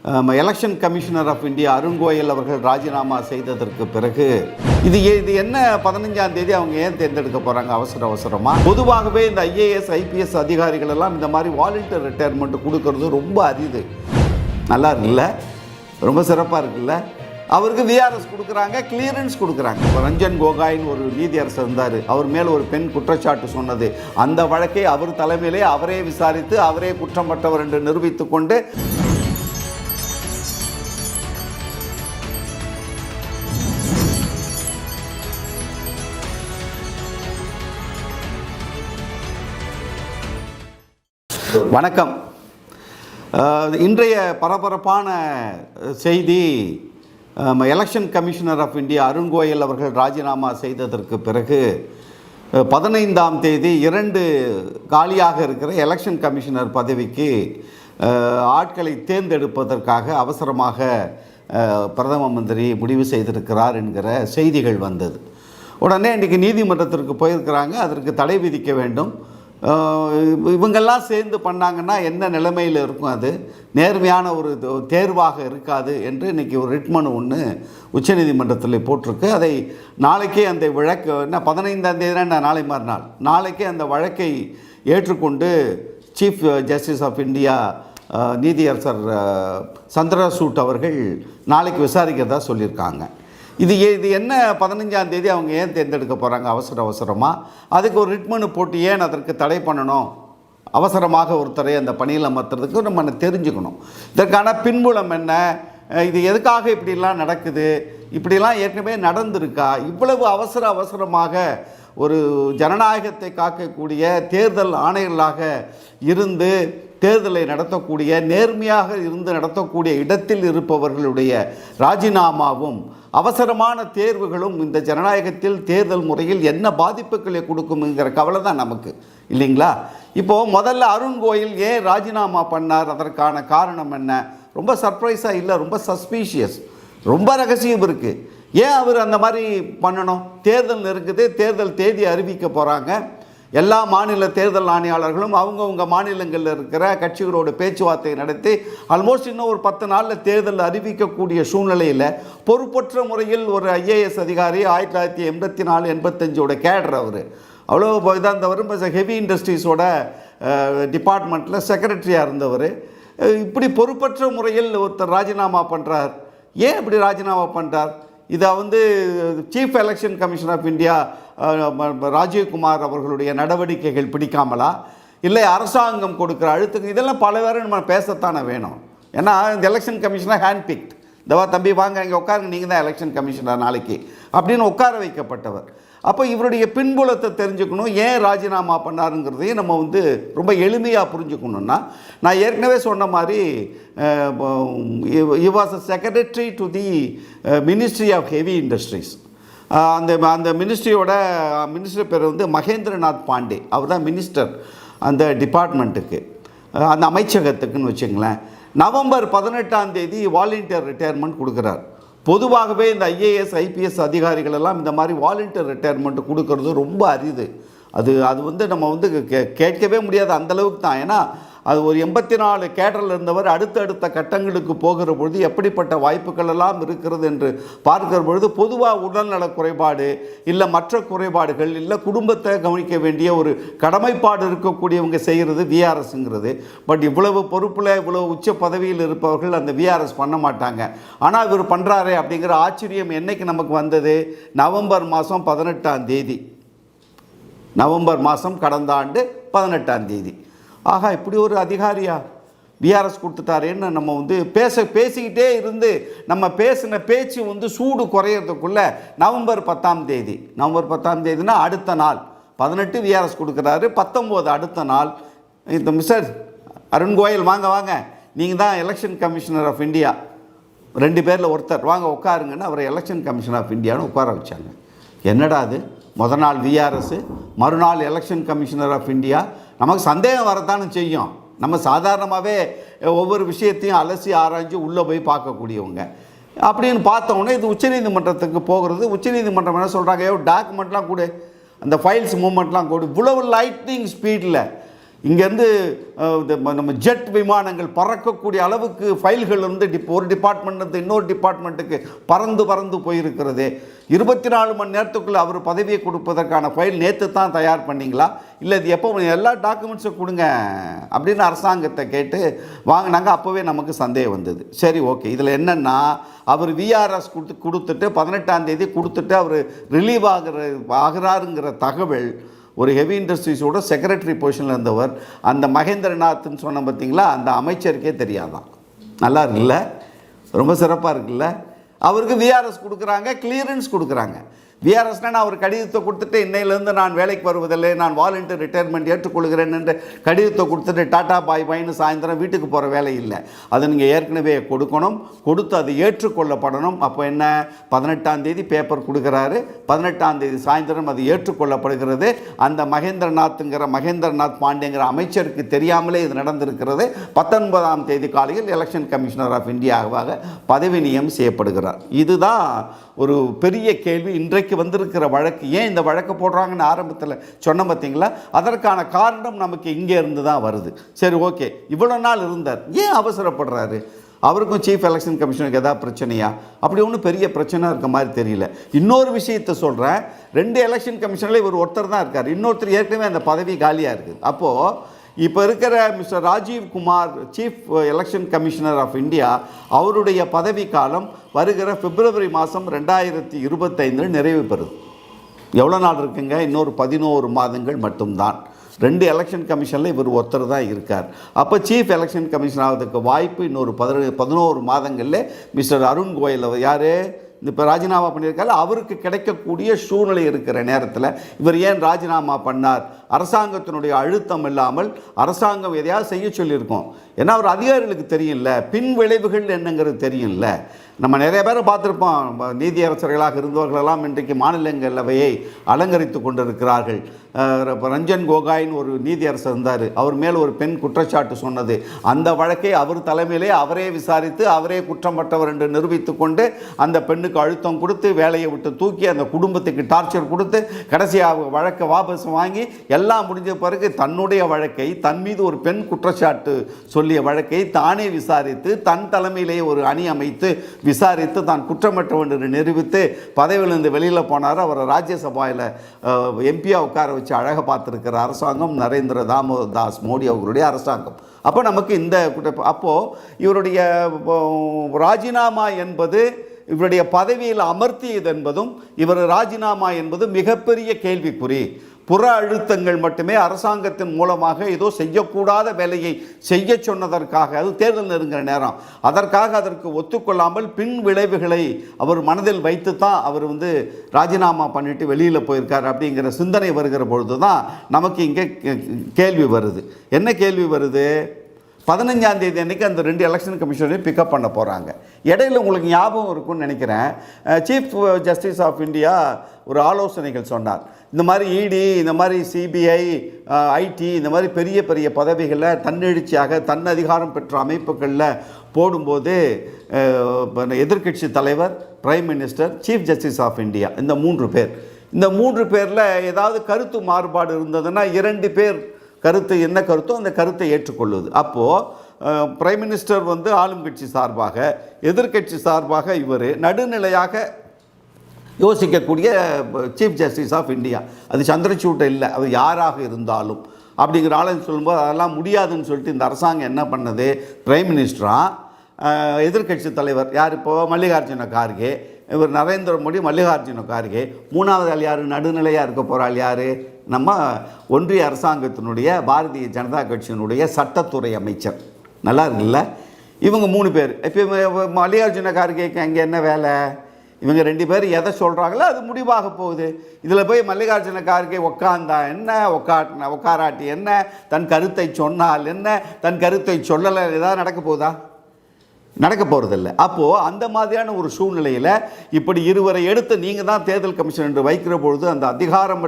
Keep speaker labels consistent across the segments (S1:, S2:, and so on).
S1: Election commissioner of India Arun Goyal அவர்கள் ராஜினாமா செய்ததற்கு பிறகு இது என்ன 15ஆம் தேதி அவங்க ஏன் தேர்ந்தெடுக்க போகிறாங்க அவசரமாக? பொதுவாகவே இந்த ஐஏஎஸ் ஐபிஎஸ் அதிகாரிகள் எல்லாம் இந்த மாதிரி வாலண்டியர் ரிட்டையர்மெண்ட் கொடுக்கறது ரொம்ப அரிது. நல்லா இருக்குல்ல, ரொம்ப சிறப்பாக இருக்குல்ல. அவருக்கு விஆர்எஸ் கொடுக்குறாங்க, கிளியரன்ஸ் கொடுக்குறாங்க. ரஞ்சன் கோகாயின் ஒரு நீதியரசர் இருந்தார், அவர் மேலே ஒரு பெண் குற்றச்சாட்டு சொன்னது. அந்த வழக்கை அவர் தலைமையிலே அவரே விசாரித்து அவரே குற்றமற்றவர் என்று நிரூபித்து கொண்டு வணக்கம். இன்றைய பரபரப்பான செய்தி, election commissioner of India Arun Goyal அவர்கள் ராஜினாமா செய்ததற்கு பிறகு 15ஆம் தேதி 2 காலியாக இருக்கிற எலெக்ஷன் கமிஷனர் பதவிக்கு ஆட்களை தேர்ந்தெடுப்பதற்காக அவசரமாக பிரதம மந்திரி முடிவு செய்திருக்கிறார் என்கிற செய்திகள் வந்தது. உடனே இன்றைக்கி நீதிமன்றத்திற்கு போயிருக்கிறாங்க. அதற்கு தடை விதிக்க வேண்டும். இவங்கெல்லாம் சேர்ந்து பண்ணாங்கன்னா என்ன நிலைமையில் இருக்கும், அது நேர்மையான ஒரு தேர்வாக இருக்காது என்று இன்றைக்கி ஒரு ரிட் மனு ஒன்று உச்சநீதிமன்றத்தில் போட்டிருக்கு. அதை நாளைக்கே அந்த வழக்கு என்ன 15ஆம் தேதினா நாளை மறுநாள் நாளைக்கே அந்த வழக்கை ஏற்றுக்கொண்டு சீஃப் ஜஸ்டிஸ் ஆஃப் இந்தியா நீதியரசர் சந்திரசூட் அவர்கள் நாளைக்கு விசாரிக்கிறதா சொல்லியிருக்காங்க. இது என்ன 15ஆம் தேதி அவங்க ஏன் தேர்ந்தெடுக்க போகிறாங்க அவசரமாக? அதுக்கு ஒரு ரிட் மனு போட்டு ஏன் அதற்கு தடை பண்ணணும்? அவசரமாக ஒருத்தரை அந்த பணியில் அமர்த்துறதுக்கு நம்ம தெரிஞ்சுக்கணும். இதற்கான பின்புலம் என்ன, இது எதுக்காக இப்படிலாம் நடக்குது, இப்படிலாம் ஏற்கனவே நடந்திருக்கா? இவ்வளவு அவசரமாக ஒரு ஜனநாயகத்தை காக்கக்கூடிய தேர்தல் ஆணையர்களாக இருந்து தேர்தலை நடத்தக்கூடிய, நேர்மையாக இருந்து நடத்தக்கூடிய இடத்தில் இருப்பவர்களுடைய ராஜினாமாவும் அவசரமான தேர்வுகளும் இந்த ஜனநாயகத்தில் தேர்தல் முறையில் என்ன பாதிப்புகளை கொடுக்கும்ங்கிற கவலை தான் நமக்கு, இல்லைங்களா? இப்போது முதல்ல அருண் கோயல் ஏன் ராஜினாமா பண்ணார், அதற்கான காரணம் என்ன? ரொம்ப சர்ப்ரைஸாக இல்லை, ரொம்ப சஸ்பீஷியஸ், ரொம்ப ரகசியம் இருக்குது. ஏன் அவர் அந்த மாதிரி பண்ணணும்? தேர்தல் இருக்குது, தேர்தல் தேதி அறிவிக்க போகிறாங்க. எல்லா மாநில தேர்தல் ஆணையாளர்களும் அவங்கவுங்க மாநிலங்களில் இருக்கிற கட்சிகளோடு பேச்சுவார்த்தை நடத்தி ஆல்மோஸ்ட் இன்னும் ஒரு 10 நாளில் தேர்தல் அறிவிக்கக்கூடிய சூழ்நிலையில் பொறுப்பற்ற முறையில் ஒரு ஐஏஎஸ் அதிகாரி 1984-85 கேடர் அவர் அவ்வளோ இதாக இருந்தவர். ஹெவி இண்டஸ்ட்ரீஸோட டிபார்ட்மெண்ட்டில் செக்ரட்டரியாக இருந்தவர். இப்படி பொறுப்பற்ற முறையில் ஒருத்தர் ராஜினாமா பண்ணுறார். ஏன் இப்படி ராஜினாமா பண்ணுறார்? இதை chief election commission of India Rajiv Kumar அவர்களுடைய நடவடிக்கைகள் பிடிக்காமலா, இல்லை அரசாங்கம் கொடுக்குற அழுத்தம், இதெல்லாம் பல பேரும் நம்ம பேசத்தானே வேணும். ஏன்னா இந்த எலெக்ஷன் கமிஷனாக ஹேண்ட் பிக்ட், தவா தம்பி வாங்க இங்கே உட்காருங்க, நீங்கள் தான் எலெக்ஷன் கமிஷனர் நாளைக்கு அப்படின்னு உட்கார வைக்கப்பட்டவர். அப்போ இவருடைய பின்புலத்தை தெரிஞ்சுக்கணும், ஏன் ராஜினாமா பண்ணாருங்கிறதையும் நம்ம ரொம்ப எளிமையாக புரிஞ்சுக்கணுன்னா, நான் ஏற்கனவே சொன்ன மாதிரி he was a secretary to the Ministry of Heavy Industries. அந்த மினிஸ்டர் பேர் மகேந்திரநாத் பாண்டே. அவர் தான் மினிஸ்டர் அந்த டிபார்ட்மெண்ட்டுக்கு, அந்த அமைச்சகத்துக்குன்னு வச்சுங்களேன். நவம்பர் 18ஆம் தேதி வாலண்டியர் ரிட்டையர்மெண்ட் கொடுக்குறார். பொதுவாகவே இந்த ஐஏஎஸ் ஐபிஎஸ் அதிகாரிகள் எல்லாம் இந்த மாதிரி வாலண்டியர் ரிட்டையர்மெண்ட் கொடுக்கறது ரொம்ப அரிது. அது நம்ம கேட்கவே முடியாது, அந்தளவுக்கு தான். ஏன்னா அது ஒரு 84 கேடரில் இருந்தவர் அடுத்தடுத்த கட்டங்களுக்கு போகிற பொழுது எப்படிப்பட்ட வாய்ப்புகள் எல்லாம் இருக்கிறது என்று பார்க்கிற பொழுது பொதுவாக உடல்நல குறைபாடு இல்லை மற்ற குறைபாடுகள் இல்லை குடும்பத்தை கவனிக்க வேண்டிய ஒரு கடமைப்பாடு இருக்கக்கூடியவங்க செய்கிறது விஆர்எஸ்ங்கிறது. பட் இவ்வளவு பொறுப்பில் இவ்வளவு உச்ச பதவியில் இருப்பவர்கள் அந்த விஆர்எஸ் பண்ண மாட்டாங்க. ஆனால் இவர் பண்ணுறாரே அப்படிங்கிற ஆச்சரியம் என்னைக்கு நமக்கு வந்தது? நவம்பர் மாதம் 18ஆம் தேதி, நவம்பர் மாதம் கடந்த ஆண்டு 18ஆம் தேதி. ஆகா, இப்படி ஒரு அதிகாரியா விஆர்எஸ் கொடுத்துட்டாரேன்னு நம்ம பேசிக்கிட்டே இருந்து நம்ம பேசின பேச்சு சூடு குறையிறதுக்குள்ளே நவம்பர் 10ஆம் தேதி, நவம்பர் 10ஆம் தேதினா அடுத்த நாள் 18 விஆர்எஸ் கொடுக்குறாரு. 19 அடுத்த நாள் இந்த மிஸ்டர் அருண் கோயல் வாங்க நீங்கள் தான் எலெக்ஷன் கமிஷனர் ஆஃப் இந்தியா, 2 பேரில் ஒருத்தர், வாங்க உட்காருங்கன்னு அவரை எலெக்ஷன் கமிஷனர் ஆஃப் இந்தியான்னு உட்கார வச்சாங்க. என்னடா அது, முதல் நாள் விஆர்எஸ், மறுநாள் எலெக்ஷன் கமிஷனர் ஆஃப் இந்தியா. நமக்கு சந்தேகம் வரத்தானு செய்யும். நம்ம சாதாரணமாகவே ஒவ்வொரு விஷயத்தையும் அலசி ஆராய்ஞ்சு உள்ளே போய் பார்க்கக்கூடியவங்க. அப்படின்னு பார்த்தோன்னே இது உச்சநீதிமன்றத்துக்கு போகிறது. உச்சநீதிமன்றம் என்ன சொல்கிறாங்க, டாக்குமெண்ட்லாம் கொடு, அந்த ஃபைல்ஸ் மூமெண்ட்லாம் கொடு. இவ்வளவு லைட்னிங் ஸ்பீடில் இங்கேருந்து நம்ம ஜெட் விமானங்கள் பறக்கக்கூடிய அளவுக்கு ஃபைல்கள் வந்து ஒரு டிபார்ட்மெண்ட்லேருந்து இன்னொரு டிபார்ட்மெண்ட்டுக்கு பறந்து போயிருக்கிறது. 24 மணி நேரத்துக்குள்ளே அவர் பதவியை கொடுப்பதற்கான ஃபைல் நேற்று தான் தயார் பண்ணிங்களா, இல்லை இது எப்போ எல்லா டாக்குமெண்ட்ஸும் கொடுங்க அப்படின்னு அரசாங்கத்தை கேட்டு வாங்கினாங்க. அப்போவே நமக்கு சந்தேகம் வந்தது. சரி, ஓகே, இதில் என்னென்னா அவர் விஆர்எஸ் கொடுத்துட்டு 18ஆம் தேதி கொடுத்துட்டு அவர் ரிலீவ் ஆகிறாருங்கிற தகவல் ஒரு ஹெவி இண்டஸ்ட்ரீஸோட செக்ரட்டரி பொசிஷனில் இருந்தவர், அந்த மகேந்திரநாத்னு சொன்ன பார்த்தீங்களா, அந்த அமைச்சருக்கே தெரியாதான். நல்லா இருக்குல்ல, ரொம்ப சிறப்பாக இருக்குல்ல. அவருக்கு விஆர்எஸ் கொடுக்குறாங்க, கிளியரன்ஸ் கொடுக்குறாங்க. விஆர்எஸ்னால் நான் ஒரு கடிதத்தை கொடுத்துட்டு இன்னையிலேருந்து நான் வேலைக்கு வருவதில்லை, நான் வாலண்டியர் ரிட்டையர்மெண்ட் ஏற்றுக்கொள்கிறேன் என்று கடிதத்தை கொடுத்துட்டு டாட்டா பாய்னு சாயந்தரம் வீட்டுக்கு போகிற வேலை இல்லை. அதை நீங்கள் ஏற்கனவே கொடுக்கணும், கொடுத்து அது ஏற்றுக்கொள்ளப்படணும். அப்போ என்ன, 18ஆம் தேதி பேப்பர் கொடுக்குறாரு, 18ஆம் தேதி சாயந்தரம் அது ஏற்றுக்கொள்ளப்படுகிறது. அந்த மகேந்திரநாத் பாண்டேங்கிற அமைச்சருக்கு தெரியாமலே இது நடந்திருக்கிறது. 19ஆம் தேதி காலையில் எலெக்ஷன் கமிஷனர் ஆஃப் இந்தியாவாக பதவி நியமனம் செய்யப்படுகிறார். இதுதான் ஒரு பெரிய கேள்வி. இன்றைக்கு வந்திருக்கிற வழக்கு, ஏன் இந்த வழக்கு போடுறாங்கன்னு ஆரம்பத்தில் சொன்ன பார்த்தீங்களா, அதற்கான காரணம் நமக்கு இங்கே இருந்து தான் வருது. சரி, ஓகே, இவ்வளோ நாள் இருந்தார், ஏன் அவசரப்படுறாரு? அவருக்கும் சீஃப் எலெக்ஷன் கமிஷனுக்கு எதாவது பிரச்சனையா? அப்படி ஒன்றும் பெரிய பிரச்சனை இருக்க மாதிரி தெரியல. இன்னொரு விஷயத்தை சொல்கிறேன், 2 எலெக்ஷன் கமிஷனில் இவர் ஒருத்தர் தான் இருக்கார், இன்னொருத்தர் ஏற்கனவே அந்த பதவி காலியாக இருக்குது. அப்போது இப்போ இருக்கிற mister Rajiv Kumar chief election commissioner of India, அவருடைய பதவி காலம் வருகிற பிப்ரவரி மாதம் 2025 நிறைவு பெறுது. எவ்வளோ நாள் இருக்குங்க? இன்னொரு 11 மாதங்கள் மட்டும்தான். 2 எலெக்ஷன் கமிஷனில் இவர் ஒருத்தர் தான் இருக்கார். அப்போ சீஃப் எலெக்ஷன் கமிஷன் ஆகிறதுக்கு வாய்ப்பு இன்னொரு 11 மாதங்களில் மிஸ்டர் அருண் கோயல், யார் இப்போ ராஜினாமா பண்ணியிருக்காரு, அவருக்கு கிடைக்கக்கூடிய சூழ்நிலை இருக்கிற நேரத்தில் இவர் ஏன் ராஜினாமா பண்ணார்? அரசாங்கத்தினுடைய அழுத்தம் இல்லாமல் அரசாங்கம் எதையாவது செய்ய சொல்லியிருக்கோம். ஏன்னா அவர் அதிகாரிகளுக்கு தெரியும்ல, பின் விளைவுகள் என்னங்கிறது தெரியும்ல. நம்ம நிறைய பேரை பார்த்துருப்போம், நீதியரசர்களாக இருந்தவர்களெல்லாம் இன்றைக்கு மாநிலங்களவையை அலங்கரித்து கொண்டிருக்கிறார்கள். ரஞ்சன் கோகாய்னு ஒரு நீதியரசர் இருந்தார், அவர் மேல் ஒரு பெண் குற்றச்சாட்டு சொன்னது, அந்த வழக்கை அவர் தலைமையிலே அவரே விசாரித்து அவரே குற்றமற்றவர் என்று நிரூபித்து கொண்டு அந்த பெண்ணுக்கு அழுத்தம் கொடுத்து வேலையை விட்டு தூக்கி அந்த குடும்பத்துக்கு டார்ச்சர் கொடுத்து கடைசியாக வழக்கை வாபஸ் வாங்கி எல்லாம் முடிஞ்ச பிறகு தன்னுடைய வழக்கை, தன் மீது ஒரு பெண் குற்றச்சாட்டு சொல்லிய வழக்கை தானே விசாரித்து தன் தலைமையிலே ஒரு அணி அமைத்து விசாரித்து தான் குற்றமற்றவர் என்று நிரூபித்து பதவியிலிருந்து வெளியில் போனார். அவரை ராஜ்யசபாவில் எம்பியாக உட்கார வச்சு அழகாக பார்த்துருக்கிற அரசாங்கம் நரேந்திர தாமோதாஸ் மோடி அவர்களுடைய அரசாங்கம். அப்போ நமக்கு இந்த அப்போது இவருடைய ராஜினாமா என்பது, இவருடைய பதவியில் அமர்த்தியது என்பதும், இவர் ராஜினாமா என்பது மிகப்பெரிய கேள்விக்குறி. புற அழுத்தங்கள் மட்டுமே அரசாங்கத்தின் மூலமாக ஏதோ செய்யக்கூடாத வேலையை செய்ய சொன்னதற்காக, அது தேர்தல் நெருங்கிற நேரம், அதற்கு ஒத்துக்கொள்ளாமல் பின் விளைவுகளை அவர் மனதில் வைத்து தான் அவர் ராஜினாமா பண்ணிட்டு வெளியில் போயிருக்கார் அப்படிங்கிற சிந்தனை வருகிற பொழுது தான் நமக்கு இங்கே கேள்வி வருது. என்ன கேள்வி வருது? 15ஆம் தேதி அன்றைக்கி அந்த 2 எலெக்ஷன் கமிஷனரையும் பிக்கப் பண்ண போகிறாங்க. இடையில் உங்களுக்கு ஞாபகம் இருக்குன்னு நினைக்கிறேன், சீஃப் ஜஸ்டிஸ் ஆஃப் இந்தியா ஒரு ஆலோசனைகள் சொன்னார். இந்த மாதிரி இடி, இந்த மாதிரி சிபிஐ, ஐடி, இந்த மாதிரி பெரிய பெரிய பதவிகளில் தன்னெழுச்சியாக தன் அதிகாரம் பெற்ற அமைப்புகளில் போடும்போது எதிர்க்கட்சி தலைவர், prime minister, chief justice of India, இந்த 3 பேர், இந்த 3 பேரில் ஏதாவது கருத்து மாறுபாடு இருந்ததுன்னா 2 பேர் கருத்து, என்ன கருத்தோ அந்த கருத்தை ஏற்றுக்கொள்வது. அப்போது பிரைம் மினிஸ்டர் ஆளும் கட்சி சார்பாக, எதிர்க்கட்சி சார்பாக இவர் நடுநிலையாக யோசிக்கக்கூடிய சீஃப் ஜஸ்டிஸ் ஆஃப் இந்தியா, அது சந்திரசூட் இல்லை, அவர் யாராக இருந்தாலும் அப்படிங்கிற ஆளுன்னு சொல்லும்போது அதெல்லாம் முடியாதுன்னு சொல்லிட்டு இந்த அரசாங்கம் என்ன பண்ணது, பிரைம் மினிஸ்டராக எதிர்க்கட்சி தலைவர் யார், இப்போது மல்லிகார்ஜுன கார்கே, இவர் நரேந்திர மோடி, மல்லிகார்ஜுன கார்கே, 3வது ஆள் யார், நடுநிலையாக இருக்க போகிறாள் யார், நம்ம ஒன்றிய அரசாங்கத்தினுடைய பாரதிய ஜனதா கட்சியினுடைய சட்டத்துறை அமைச்சர். நல்லா இருக்குல்ல? இவங்க 3 பேர். இப்போ மல்லிகார்ஜுன கார்கேக்கு அங்கே என்ன வேலை? இவங்க 2 பேர் எதை சொல்கிறாங்களோ அது முடிவாக போகுது. இதில் போய் மல்லிகார்ஜுன கார்கே உட்காந்தா என்ன, உட்காராட்டி என்ன, தன் கருத்தை சொன்னால் என்ன, தன் கருத்தை சொல்லலை, ஏதாவது நடக்க போகுதா? நடக்க போகிறதில்ல. அப்போது அந்த மாதிரியான ஒரு சூழ்நிலையில் இப்படி இருவரை எடுத்து நீங்கள் தான் தேர்தல் கமிஷன் என்று வைக்கிற பொழுது அந்த அதிகாரம்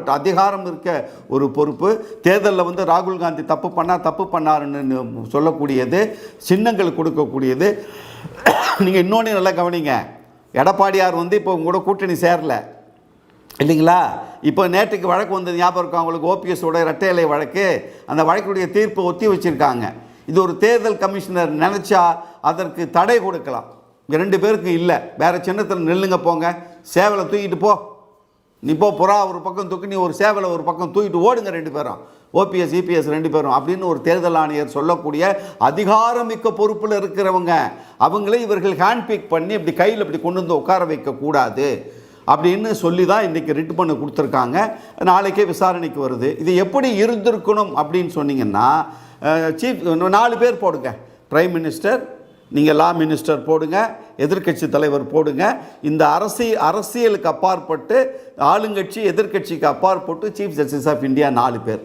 S1: இருக்க ஒரு பொறுப்பு, தேர்தலில் ராகுல் காந்தி தப்பு பண்ணாருன்னு சொல்லக்கூடியது, சின்னங்கள் கொடுக்கக்கூடியது. நீங்கள் இன்னொன்று நல்லா கவனிங்க, எடப்பாடியார் இப்போ உங்களோட கூட்டணி சேரல இல்லைங்களா? இப்போ நேற்றுக்கு வழக்கு வந்தது ஞாபகம் இருக்கும் அவங்களுக்கு, ஓபிஎஸோட இரட்டை இலை வழக்கு. அந்த வழக்குடைய தீர்ப்பு ஒத்தி வச்சுருக்காங்க. இது ஒரு தேர்தல் கமிஷனர் நினச்சா அதற்கு தடை கொடுக்கலாம். 2 பேருக்கு இல்லை, வேறு சின்னத்தில் நில்லுங்க, போங்க, சேவலை தூக்கிட்டு போ, நீ போ, புறா ஒரு பக்கம் தூக்கி, நீ ஒரு சேவலை ஒரு பக்கம் தூக்கிட்டு ஓடுங்க 2 பேரும், ஓபிஎஸ் இபிஎஸ் 2 பேரும் அப்படின்னு ஒரு தேர்தல் ஆணையர் சொல்லக்கூடிய அதிகாரமிக்க பொறுப்பில் இருக்கிறவங்க. அவங்களே இவர்கள் ஹேண்ட்பிக் பண்ணி இப்படி கையில் இப்படி கொண்டு வந்து உட்கார வைக்கக்கூடாது அப்படின்னு சொல்லி தான் இன்றைக்கி ரிட் பண்ண கொடுத்துருக்காங்க. நாளைக்கே விசாரணைக்கு வருது. இது எப்படி இருந்திருக்கணும் அப்படின்னு சொன்னீங்கன்னா, சீஃப் 4 பேர் போடுங்க, பிரைம் மினிஸ்டர், நீங்கள் லா மினிஸ்டர் போடுங்க, எதிர்க்கட்சி தலைவர் போடுங்க. இந்த அரசியலுக்கு அப்பாற்பட்டு, ஆளுங்கட்சி எதிர்க்கட்சிக்கு அப்பாற்பட்டு சீஃப் ஜஸ்டிஸ் ஆஃப் இந்தியா 4 பேர்.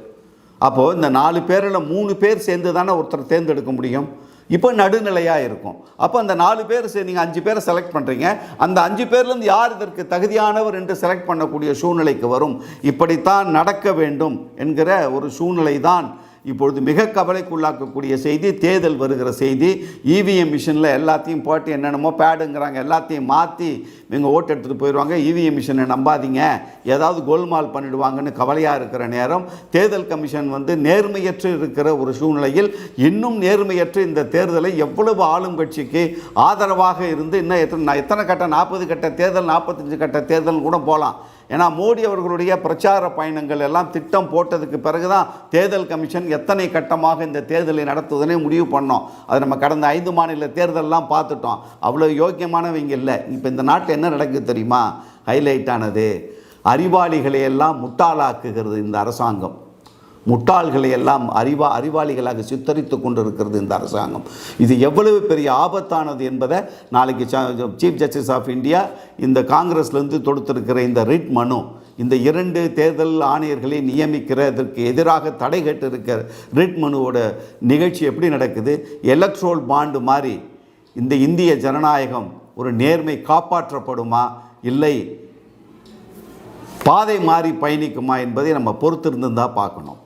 S1: அப்போது இந்த 4 பேரில் 3 பேர் சேர்ந்து தானே ஒருத்தர் தேர்ந்தெடுக்க முடியும். இப்போ நடுநிலையாக இருக்கும். அப்போ அந்த 4 பேர் நீங்கள் 5 பேரை செலக்ட் பண்ணுறீங்க. அந்த 5 பேர்லேருந்து யார் இதற்கு தகுதியானவர் என்று செலக்ட் பண்ணக்கூடிய சூழ்நிலைக்கு வரும். இப்படித்தான் நடக்க வேண்டும் என்கிற ஒரு சூழ்நிலை தான் இப்பொழுது மிக கவலைக்குள்ளாக்கக்கூடிய செய்தி. தேர்தல் வருகிற செய்தி. இவிஎம் மிஷினில் எல்லாத்தையும் போட்டு என்னென்னமோ பேடுங்கிறாங்க, எல்லாத்தையும் மாற்றி இவங்க ஓட்டு எடுத்துகிட்டு போயிடுவாங்க. இவிஎம் மிஷினை நம்பாதீங்க, ஏதாவது கோல்மால் பண்ணிடுவாங்கன்னு கவலையாக இருக்கிற நேரம், தேர்தல் கமிஷன் நேர்மையற்று இருக்கிற ஒரு சூழ்நிலையில் இன்னும் நேர்மையற்று இந்த தேர்தலை எவ்வளவு ஆளும் கட்சிக்கு ஆதரவாக இருந்து இன்னும் எத்தனை கட்ட 40 கட்ட தேர்தல் 45 கட்ட தேர்தல் கூட போகலாம். ஏன்னா மோடி அவர்களுடைய பிரச்சார பயணங்கள் எல்லாம் திட்டம் போட்டதுக்கு பிறகு தான் தேர்தல் கமிஷன் எத்தனை கட்டமாக இந்த தேர்தலை நடத்துவதனே முடிவு பண்ணோம். அது நம்ம கடந்த 5 மாநில தேர்தலெலாம் பார்த்துட்டோம். அவ்வளோ யோக்கியமானவங்க இல்லை. இப்போ இந்த நாட்டில் என்ன நடக்குது தெரியுமா? ஹைலைட் ஆனது, அறிவாளிகளை எல்லாம் முட்டாளாக்குகிறது இந்த அரசாங்கம். முட்டாள்களை எல்லாம் அறிவாளிகளாக சித்தரித்து கொண்டிருக்கிறது இந்த அரசாங்கம். இது எவ்வளவு பெரிய ஆபத்தானது என்பதை நாளைக்கு சீஃப் ஜஸ்டிஸ் ஆஃப் இந்தியா இந்த காங்கிரஸ்லேருந்து தொடுத்திருக்கிற இந்த ரிட் மனு, இந்த 2 தேர்தல் ஆணையர்களை நியமிக்கிறதற்கு எதிராக தடை கேட்டு இருக்கிற ரிட் மனுவோட நிகழ்ச்சி எப்படி நடக்குது? எலக்ட்ரோல் பாண்டு மாதிரி இந்த இந்திய ஜனநாயகம் ஒரு நேர்மை காப்பாற்றப்படுமா, இல்லை பாதை மாறி பயணிக்குமா என்பதை நம்ம பொறுத்திருந்து தான் பார்க்கணும்.